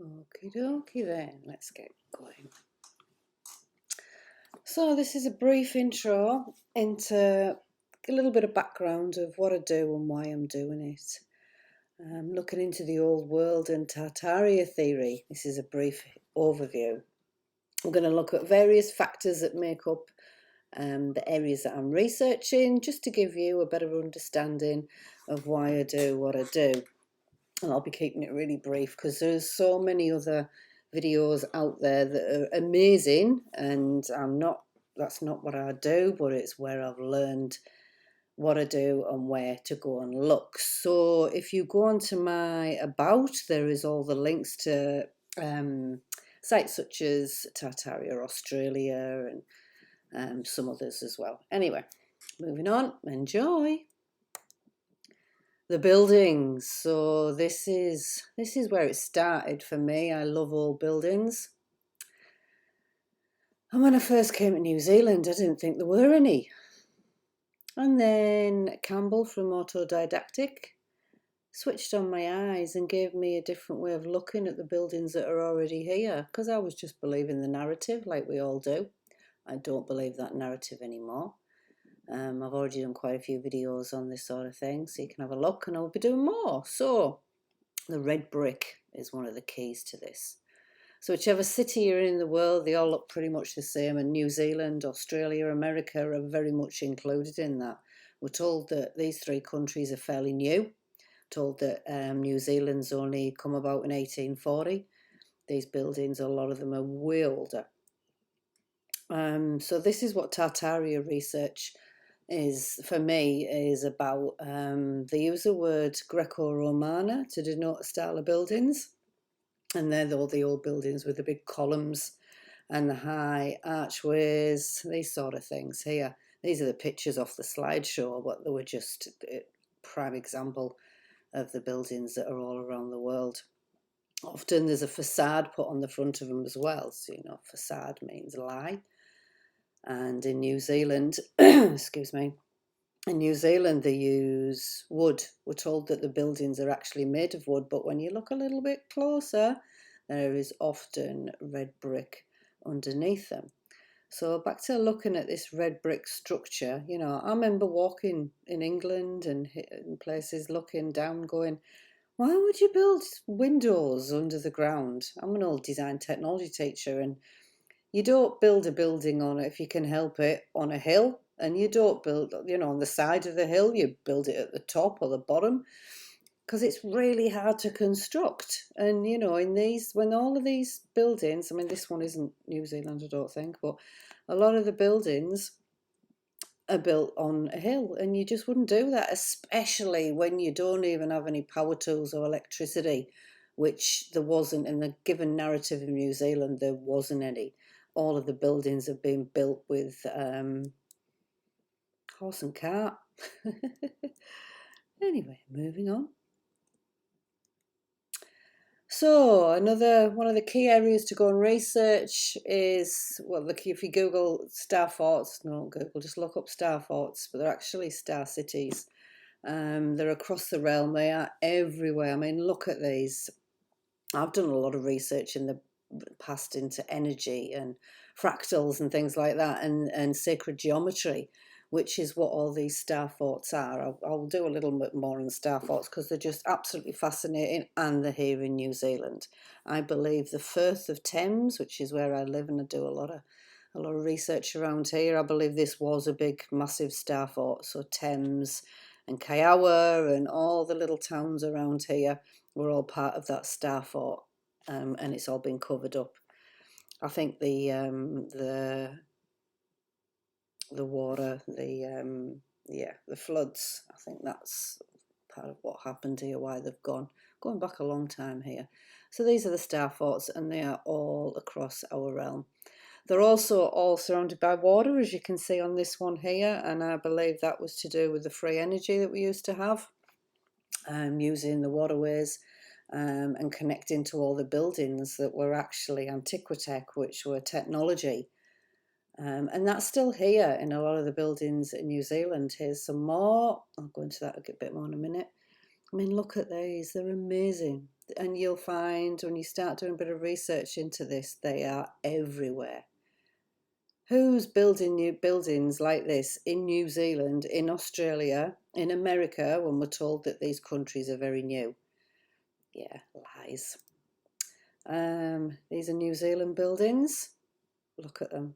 Okie dokie then, let's get going. So this is a brief intro into a little bit of background of what I do and why I'm doing it. Looking into the old world and Tartaria theory. This is a brief overview. I'm going to look at various factors that make up the areas that I'm researching, just to give you a better understanding of why I do what I do. And I'll be keeping it really brief because there's so many other videos out there that are amazing, and that's not what I do, but it's where I've learned what I do and where to go and look. So if you go onto my about, there is all the links to sites such as Tartaria Australia and some others as well. Anyway, moving on, enjoy. The buildings. So this is where it started for me. I love old buildings. And when I first came to New Zealand, I didn't think there were any. And then Campbell from Autodidactic switched on my eyes and gave me a different way of looking at the buildings that are already here, because I was just believing the narrative like we all do. I don't believe that narrative anymore. I've already done quite a few videos on this sort of thing, so you can have a look, and I'll be doing more. So the red brick is one of the keys to this. So whichever city you're in the world, they all look pretty much the same, and New Zealand, Australia, America are very much included in that. We're told that these three countries are fairly new. Told that New Zealand's only come about in 1840. These buildings, a lot of them are way older. So this is what Tartaria research is, for me, is about. They use the word Greco-Romana to denote a style of buildings. And they're all the old buildings with the big columns and the high archways, these sort of things here. These are the pictures off the slideshow, but they were just a prime example of the buildings that are all around the world. Often there's a facade put on the front of them as well. So, facade means lie. And in New Zealand, excuse me, in New Zealand they use wood. We're told that the buildings are actually made of wood, but when you look a little bit closer, there is often red brick underneath them. So back to looking at this red brick structure, I remember walking in England and in places looking down going, why would you build windows under the ground? I'm an old design technology teacher, and you don't build a building on it, if you can help it, on a hill. And you don't build, on the side of the hill. You build it at the top or the bottom, because it's really hard to construct. And, when all of these buildings, I mean, this one isn't New Zealand, I don't think, but a lot of the buildings are built on a hill, and you just wouldn't do that, especially when you don't even have any power tools or electricity, which there wasn't in the given narrative in New Zealand. There wasn't any. All of the buildings have been built with horse and cart. Anyway, moving on. So another one of the key areas to go and research is, if you Google star forts, no Google, just look up star forts, but they're actually star cities. They're across the realm. They are everywhere. I mean, look at these. I've done a lot of research in the past into energy and fractals and things like that, and sacred geometry, which is what all these star forts are. I'll do a little bit more on star forts because they're just absolutely fascinating, and they're here in New Zealand. I believe the Firth of Thames, which is where I live and I do a lot of research around here, I believe this was a big, massive star fort. So Thames and Kiowa and all the little towns around here were all part of that star fort, and it's all been covered up. I think the water, the floods, I think that's part of what happened here, why they've going back a long time here. So these are the star forts, and they are all across our realm. They're also all surrounded by water, as you can see on this one here, and I believe that was to do with the free energy that we used to have, using the waterways and connecting to all the buildings that were actually Antiquitech, which were technology. And that's still here in a lot of the buildings in New Zealand. Here's some more. I'll go into that a bit more in a minute. I mean, look at these. They're amazing. And you'll find when you start doing a bit of research into this, they are everywhere. Who's building new buildings like this in New Zealand, in Australia, in America, when we're told that these countries are very new? Yeah, lies. These are New Zealand buildings. Look at them.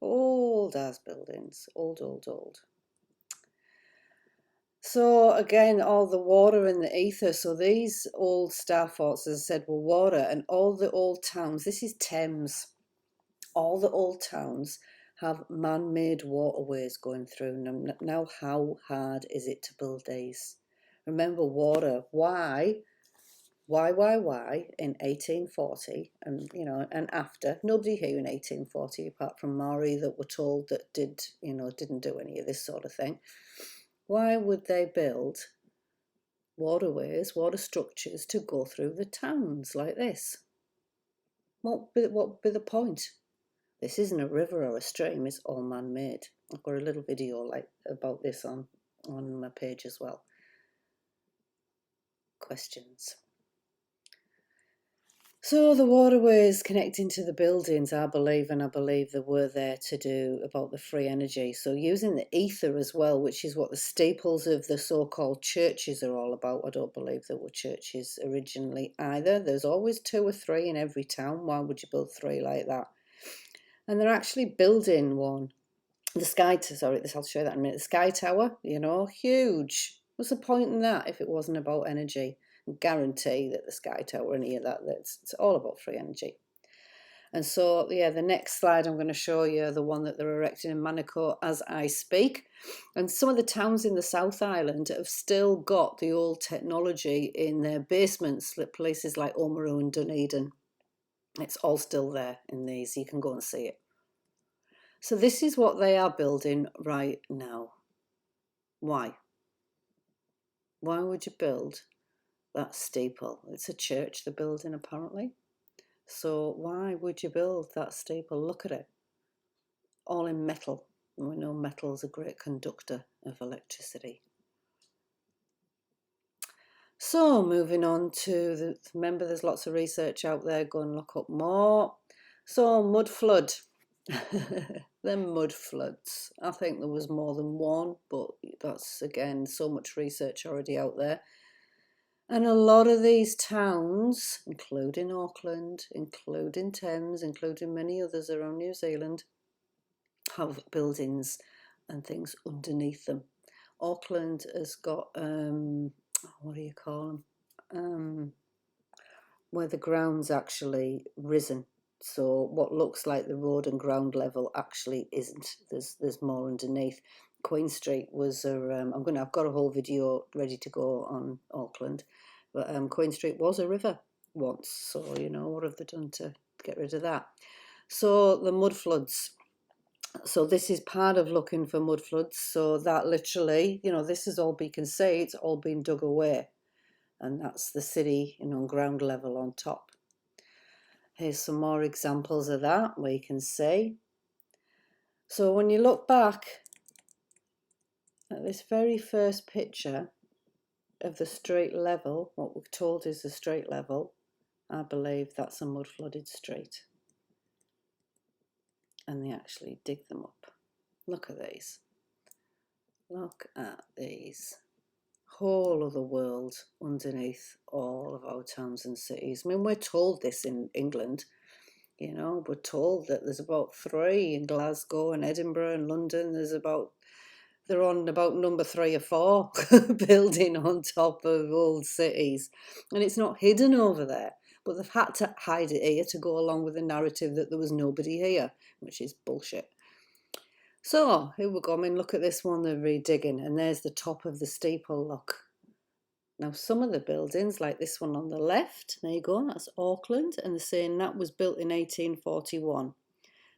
Old as buildings. Old, old, old. So again, all the water in the ether. So these old star forts, as I said, were water, and all the old towns. This is Thames. All the old towns have man-made waterways going through them. Now, how hard is it to build these? Remember, water. Why in 1840 and after, nobody here in 1840 apart from Maori that were told that didn't do any of this sort of thing. Why would they build waterways, water structures to go through the towns like this? What would be the point? This isn't a river or a stream, it's all man-made. I've got a little video about this on my page as well. Questions? So the waterways connecting to the buildings, I believe they were there to do about the free energy. So using the ether as well, which is what the steeples of the so-called churches are all about. I don't believe there were churches originally either. There's always 2 or 3 in every town. Why would you build 3 like that? And they're actually building one. I'll show you that in a minute. The Sky Tower, huge. What's the point in that if it wasn't about energy? Guarantee that the Sky Tower and it's all about free energy. And so the next slide I'm going to show you the one that they're erecting in Manukau as I speak. And some of the towns in the South Island have still got the old technology in their basements, places like Oamaru and Dunedin. It's all still there in these. You can go and see it. So this is what they are building right now. Why? Why would you build that steeple? It's a church they're building apparently. So why would you build that steeple? Look at it. All in metal. And we know metal is a great conductor of electricity. So moving on to remember there's lots of research out there. Go and look up more. So mud flood. The mud floods. I think there was more than one, but that's again so much research already out there. And a lot of these towns, including Auckland, including Thames, including many others around New Zealand, have buildings and things underneath them. Auckland has got, what do you call them? Where the ground's actually risen. So what looks like the road and ground level actually isn't. There's more underneath. Queen Street was I've got a whole video ready to go on Auckland, but Queen Street was a river once. So what have they done to get rid of that? So the mud floods. So this is part of looking for mud floods. So that literally, this is all you can say. It's all been dug away, and that's the city, ground level on top. Here's some more examples of that where you can see. So when you look back at this very first picture of the straight level, what we're told is the straight level, I believe that's a mud flooded street. And they actually dig them up. Look at these. Look at these. Whole of the world underneath all of our towns and cities. I mean, we're told this in England. We're told that there's about 3 in Glasgow and Edinburgh and London. They're on about number 3 or 4 building on top of old cities. And it's not hidden over there. But they've had to hide it here to go along with the narrative that there was nobody here, which is bullshit. So here we go. I mean, look at this one they're redigging. And there's the top of the steeple, look. Now, some of the buildings, like this one on the left, there you go, that's Auckland, and they're saying that was built in 1841.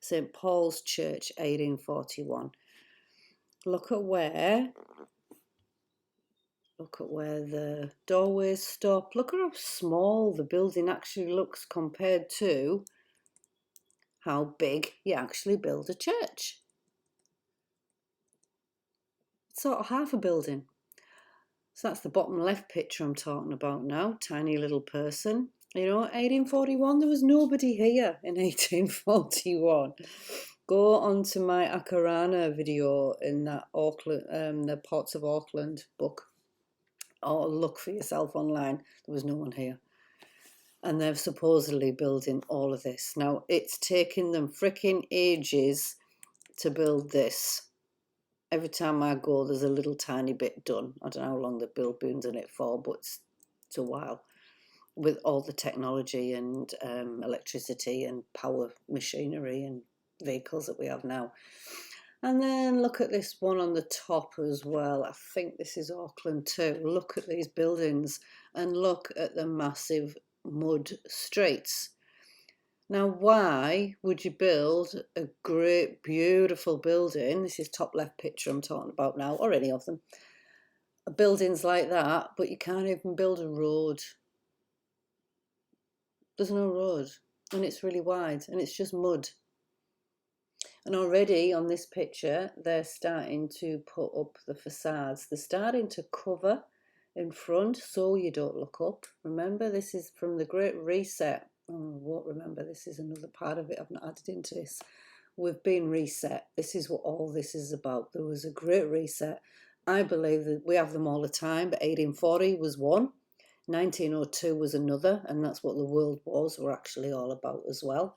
St. Paul's Church, 1841. Look at where the doorways stop. Look at how small the building actually looks compared to how big you actually build a church. It's sort of half a building. So that's the bottom left picture I'm talking about now. Tiny little person. You know, 1841, there was nobody here in 1841. Go on to my Akarana video in that Auckland, the Ports of Auckland book, or look for yourself online. There was no one here. And they're supposedly building all of this. Now, it's taken them freaking ages to build this. Every time I go, there's a little tiny bit done. I don't know how long they've been doing it for, but it's a while. With all the technology and electricity and power machinery and vehicles that we have now. And then look at this one on the top as well. I think this is Auckland too. Look at these buildings and look at the massive mud streets. Now, why would you build a great, beautiful building? This is top left picture I'm talking about now, or any of them. Buildings like that, but you can't even build a road. There's no road, and it's really wide, and it's just mud. And already on this picture, they're starting to put up the facades. They're starting to cover in front so you don't look up. Remember, this is from the Great Reset. Oh, I won't remember, this is another part of it I've not added into this. We've been reset. This is what all this is about. There was a Great Reset. I believe that we have them all the time, but 1840 was one. 1902 was another, and that's what the world wars were actually all about as well.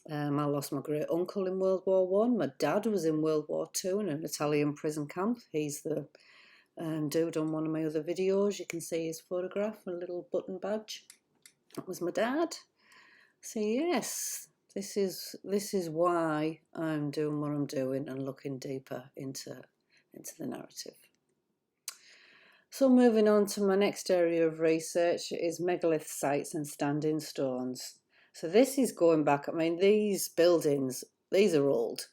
I lost my great uncle in World War One. My dad was in World War Two in an Italian prison camp. He's the dude on one of my other videos. You can see his photograph, a little button badge. That was my dad. So yes, this is why I'm doing what I'm doing and looking deeper into the narrative. So moving on to my next area of research is megalith sites and standing stones. So this is going back, I mean, these buildings, these are old.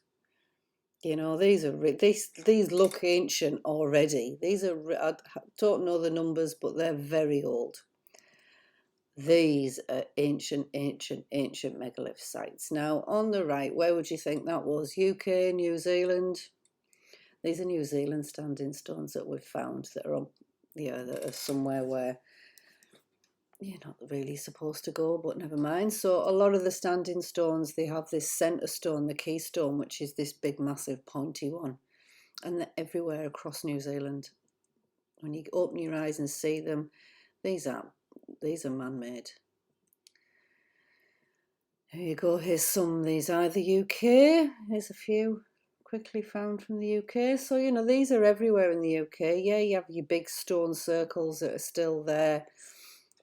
You know, these look ancient already. These are, I don't know the numbers, but they're very old. These are ancient megalith sites. Now, on the right, where would you think that was? UK, New Zealand? These are New Zealand standing stones that we've found that are on, that are somewhere where you're not really supposed to go, but never mind. So a lot of the standing stones, they have this centre stone, the keystone, which is this big, massive, pointy one. And they're everywhere across New Zealand. When you open your eyes and see them, these are man-made. Here you go, here's some. These are the UK. Here's a few quickly found from the UK. So, you know, these are everywhere in the UK. Yeah, you have your big stone circles that are still there.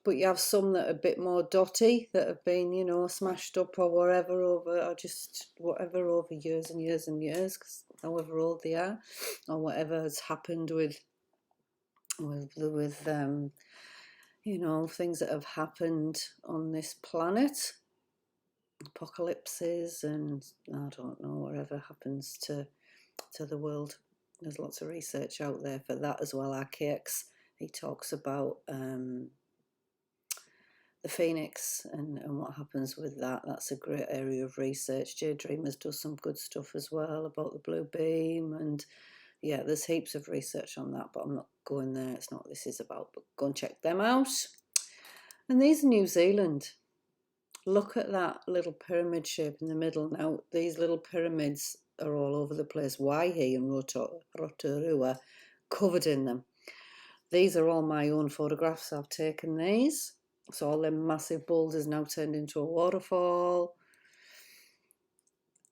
But you have some that are a bit more dotty, that have been, you know, smashed up or whatever over years and years and years, because however old they are, or whatever has happened with you know, things that have happened on this planet, apocalypses, and I don't know, whatever happens to the world. There's lots of research out there for that as well. Archaex, he talks about the phoenix and what happens with that. That's a great area of research. Jay Dreamers does some good stuff as well about the blue beam, and yeah, there's heaps of research on that, but I'm not going there. It's not what this is about, but go and check them out. And these are New Zealand. Look at that little pyramid shape in the middle. Now, these little pyramids are all over the place. Waihi and Rotorua, covered in them. These are all my own photographs. I've taken these. So all them massive boulders now turned into a waterfall.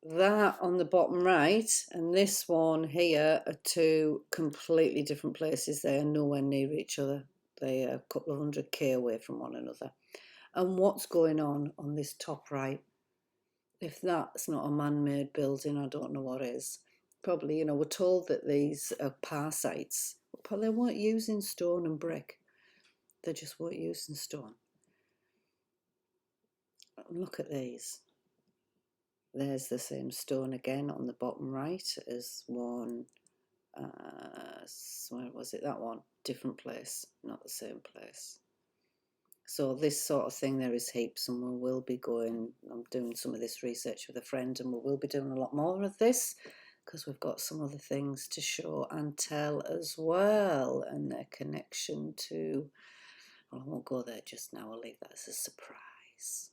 That on the bottom right and this one here are two completely different places. They are nowhere near each other. They are a couple of 100 k away from one another. And what's going on this top right? If that's not a man-made building, I don't know what is. Probably, you know, we're told that these are parasites, but they weren't using stone and brick. They just weren't using stone. Look at these. There's the same stone again on the bottom right as one. Where was it? That one. Different place, not the same place. So this sort of thing, there is heaps, and we will be going. I'm doing some of this research with a friend, and we will be doing a lot more of this because we've got some other things to show and tell as well, and their connection to, well, I won't go there just now, I'll leave that as a surprise.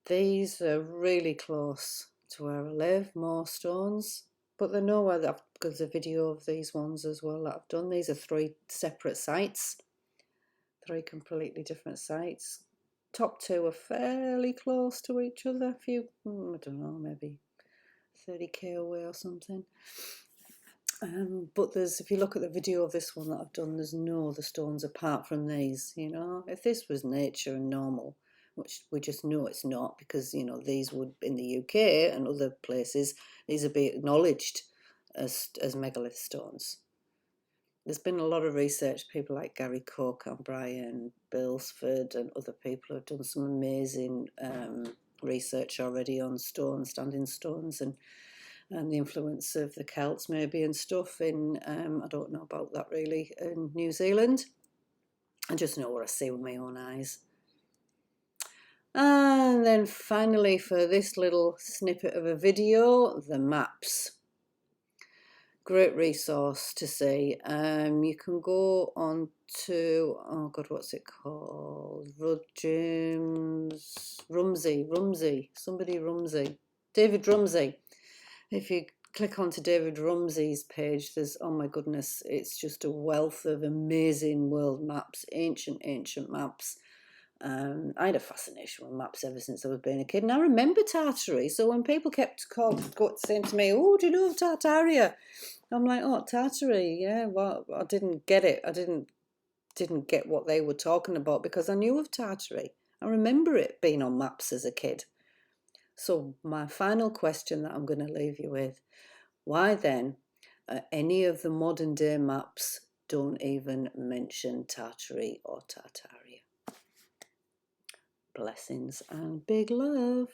These are really close to where I live, more stones, but they're nowhere that there's a video of these ones as well that I've done. These are 3 separate sites, 3 completely different sites. Top 2 are fairly close to each other, a few, I don't know, maybe 30k away or something. But there's, if you look at the video of this one that I've done, there's no other stones apart from these, you know. If this was nature and normal, which we just know it's not, because, you know, these would, in the UK and other places, these would be acknowledged as megalith stones. There's been a lot of research, people like Gary Cook, O'Brien, Bilsford and other people have done some amazing research already on stones, standing stones, and the influence of the Celts maybe and stuff in, I don't know about that really, in New Zealand. I just know what I see with my own eyes. And then finally, for this little snippet of a video, the maps. Great resource to see. You can go on to, oh God, what's it called? David Rumsey. If you click onto David Rumsey's page, there's, oh my goodness, it's just a wealth of amazing world maps, ancient maps. I had a fascination with maps ever since I was being a kid, and I remember Tartary. So when people kept saying to me, "Oh, do you know of Tartaria?" I'm like, "Oh, Tartary, yeah." Well, I didn't get it. I didn't get what they were talking about because I knew of Tartary. I remember it being on maps as a kid. So my final question that I'm going to leave you with: why then any of the modern day maps don't even mention Tartary or Tartaria? Blessings and big love.